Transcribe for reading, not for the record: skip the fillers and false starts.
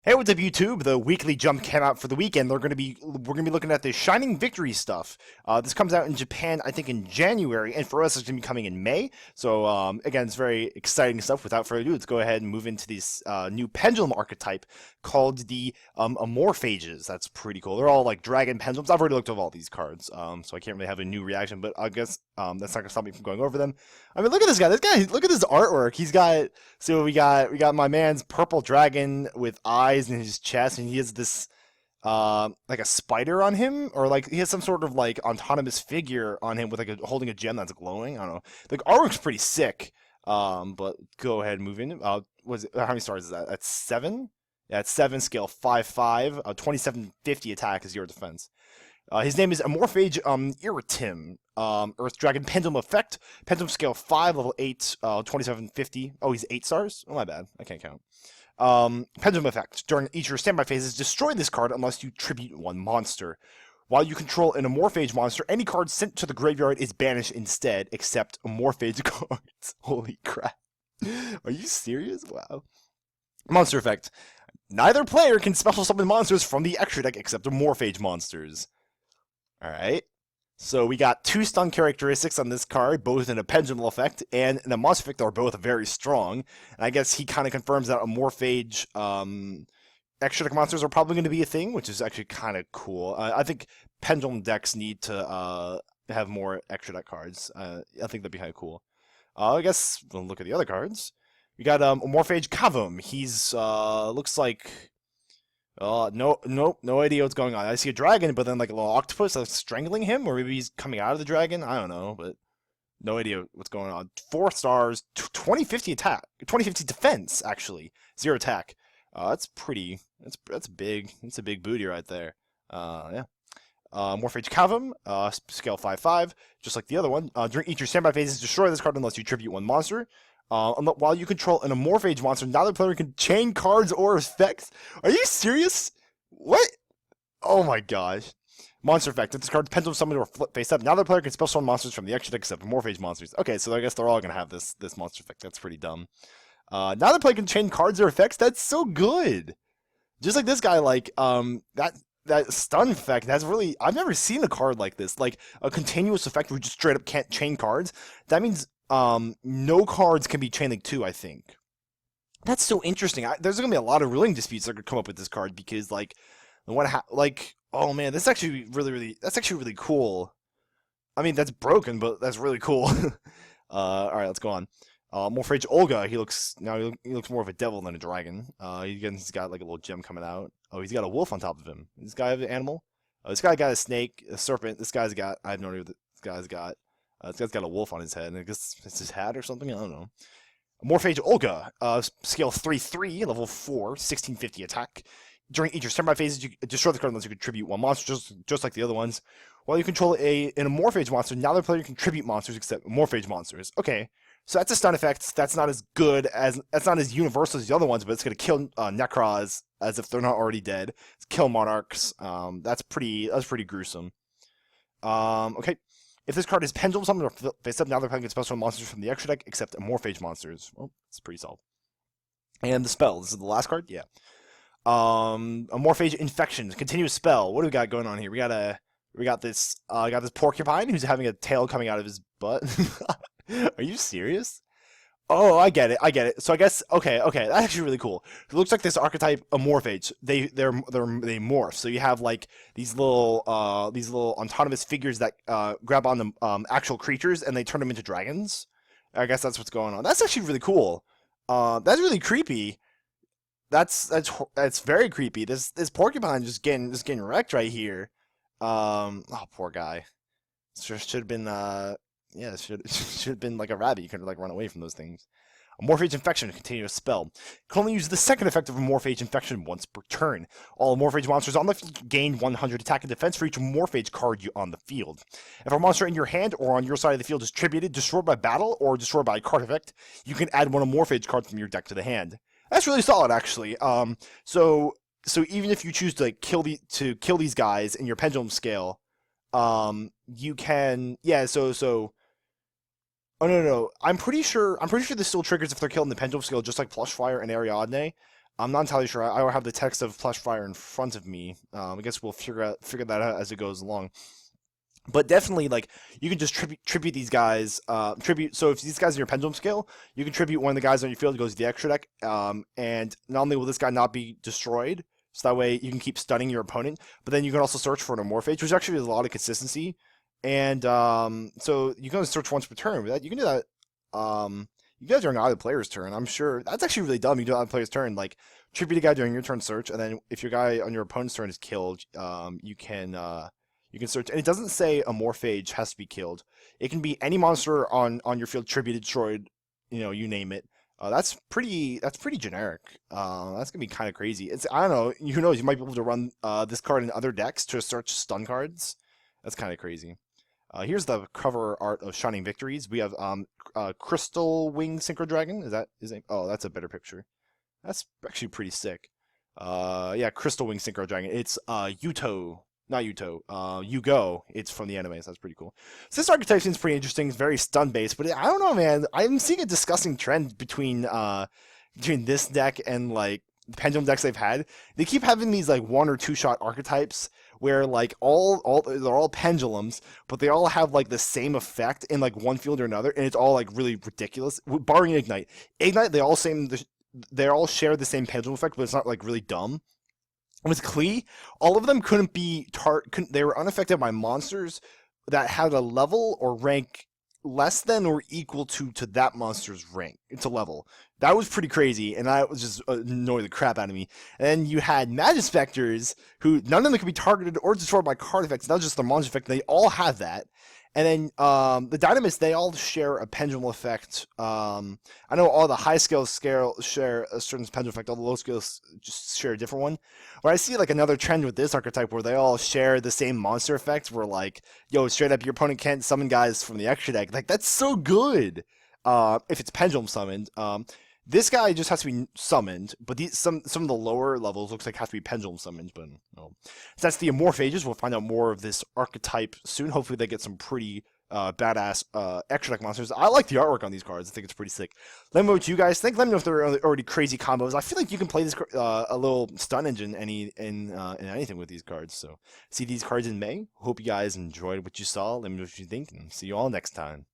Hey, what's up, YouTube? The weekly jump came out for the weekend. We're gonna be looking at the Shining Victory stuff. This comes out in Japan, I think, in January, and for us, it's gonna be coming in May. So again, it's very exciting stuff. Without further ado, let's go ahead and move into this new pendulum archetype called the AMORPHAGES. That's pretty cool. They're all like dragon pendulums. I've already looked over all these cards, so I can't really have a new reaction. But I guess that's not gonna stop me from going over them. I mean, look at this guy. Look at this artwork. He's got. So we got my man's purple dragon with eyes in his chest, and he has this like a spider on him, or like he has some sort of like autonomous figure on him with like holding a gem that's glowing. I don't know. The artwork's pretty sick. But go ahead and move in. How many stars is that? That's 7. Yeah, it's 7 scale 5/5. 2750 attack is your defense. His name is Amorphage Irritim. Earth Dragon Pendulum Effect. Pendulum Scale 5, level 8, 2750. Oh, he's 8 stars? Oh, my bad. I can't count. Pendulum Effect. During each of your standby phases, destroy this card unless you tribute one monster. While you control an Amorphage monster, any card sent to the graveyard is banished instead, except Amorphage cards. Holy crap. Are you serious? Wow. Monster Effect. Neither player can special summon monsters from the extra deck except Amorphage monsters. Alright. So we got 2 stun characteristics on this card, both in a pendulum effect and in a monster effect. Are both very strong. And I guess he kind of confirms that Amorphage extra deck monsters are probably going to be a thing, which is actually kind of cool. I think pendulum decks need to have more extra deck cards. I think that'd be kind of cool. I guess we'll look at the other cards. We got Amorphage Kavum. He's looks like no idea what's going on. I see a dragon, but then like a little octopus that's strangling him, or maybe he's coming out of the dragon. I don't know, but no idea what's going on. 4 stars, 2050 attack, 2050 defense, actually. 0 attack. That's pretty. That's big. It's a big booty right there. Yeah. Morphage Kavum, scale 5/5, just like the other one. During each of your standby phases, destroy this card unless you tribute one monster. While you control an Amorphage monster, neither player can chain cards or effects. Are you serious? What? Oh my gosh. Monster effect. If this card pendulum summon or flip face up, neither player can special summon monsters from the extra deck except Amorphage monsters. Okay, so I guess they're all gonna have this monster effect. That's pretty dumb. Neither player can chain cards or effects. That's so good. Just like this guy, like that stun effect. That's really, I've never seen a card like this. Like a continuous effect where you just straight up can't chain cards. That means no cards can be chain link 2, I think. That's so interesting. There's gonna be a lot of ruling disputes that could come up with this card because oh man, this is actually that's actually really cool. I mean, that's broken, but that's really cool. All right, let's go on. Morphage Olga. He looks more of a devil than a dragon. He's got like a little gem coming out. Oh, he's got a wolf on top of him. This guy have an animal? This guy got a snake, a serpent. This guy's got, I have no idea what this guy's got. This guy's got a wolf on his head. I guess it's his hat or something. I don't know. Morphage Olga, scale 3/3, level 4, 1650 attack. During each of your standby phases, you destroy the card unless you contribute one monster, just like the other ones. While you control an Amorphage monster, neither player can contribute monsters except Amorphage monsters. Okay, so that's a stun effect. That's not as universal as the other ones, but it's gonna kill Necros as if they're not already dead. It's kill monarchs. That's pretty gruesome. Okay. If this card is pendulum summon or face up, now they're playing special monsters from the extra deck except Amorphage monsters. Well, it's pretty solid. And the spell. This is the last card? Yeah. Amorphage Infection. Continuous spell. What do we got going on here? We got this porcupine who's having a tail coming out of his butt. Are you serious? Oh, I get it. So I guess okay, that's actually really cool. It looks like this archetype Amorphage. They morph. So you have like these little autonomous figures that grab on the actual creatures and they turn them into dragons. I guess that's what's going on. That's actually really cool. That's really creepy. That's very creepy. This porcupine just getting wrecked right here. Oh, poor guy. Should have been yeah, it should have been like a rabbit. You could like run away from those things. Amorphage Infection, continuous spell. Can only use the second effect of Amorphage Infection once per turn. All Amorphage monsters on the field gain 100 attack and defense for each Amorphage card on the field. If a monster in your hand or on your side of the field is tributed, destroyed by battle, or destroyed by a card effect, you can add one Amorphage card from your deck to the hand. That's really solid, actually. So even if you choose to like, kill these guys in your pendulum scale, you can Oh no. I'm pretty sure this still triggers if they're killed in the pendulum scale, just like Plushfire and Ariadne. I'm not entirely sure. I don't have the text of Plush Fire in front of me. I guess we'll figure that out as it goes along. But definitely, like, you can just tribute these guys. Tribute. So if these guys are your pendulum scale, you can tribute one of the guys on your field who goes to the extra deck. And not only will this guy not be destroyed, so that way you can keep stunning your opponent, but then you can also search for an Amorphage, which actually has a lot of consistency. And so you can only search once per turn. But you can do that. You can do that during either player's turn. I'm sure that's actually really dumb. You do that on the player's turn, like tribute a guy during your turn search, and then if your guy on your opponent's turn is killed, you can search. And it doesn't say Amorphage has to be killed. It can be any monster on your field tributed, destroyed, you name it. That's pretty generic. That's gonna be kind of crazy. I don't know. Who knows? You might be able to run this card in other decks to search stun cards. That's kind of crazy. Here's the cover art of Shining Victories. We have Crystal Wing Synchro Dragon. Is that his name? Oh, that's a better picture. That's actually pretty sick. Yeah, Crystal Wing Synchro Dragon. It's Yuto. Not Yuto. Yugo. It's from the anime, so that's pretty cool. So this archetype seems pretty interesting. It's very stun based, but I don't know, man. I'm seeing a disgusting trend between this deck and like the pendulum decks they've had. They keep having these like 1 or 2 shot archetypes where like they're all pendulums, but they all have like the same effect in like one field or another, and it's all like really ridiculous. Barring Ignite, they all share the same pendulum effect, but it's not like really dumb. With Klee, all of them couldn't be they were unaffected by monsters that had a level or rank less than or equal to that monster's rank. It's a level. That was pretty crazy, and that was just annoyed the crap out of me. And then you had Magispectors, who none of them could be targeted or destroyed by card effects. That was just the monster effect. They all have that. And then the Dynamists, they all share a pendulum effect. I know all the high scales share a certain pendulum effect. All the low scales just share a different one. But I see like another trend with this archetype where they all share the same monster effect. Where like, yo, straight up, your opponent can't summon guys from the extra deck. Like that's so good. If it's pendulum summoned. This guy just has to be summoned, but some of the lower levels looks like have to be pendulum summoned. But no. So that's the Amorphages. We'll find out more of this archetype soon. Hopefully they get some pretty badass extra deck monsters. I like the artwork on these cards. I think it's pretty sick. Let me know what you guys think. Let me know if there are already crazy combos. I feel like you can play this a little stun engine in anything with these cards. So see these cards in May. Hope you guys enjoyed what you saw. Let me know what you think, and see you all next time.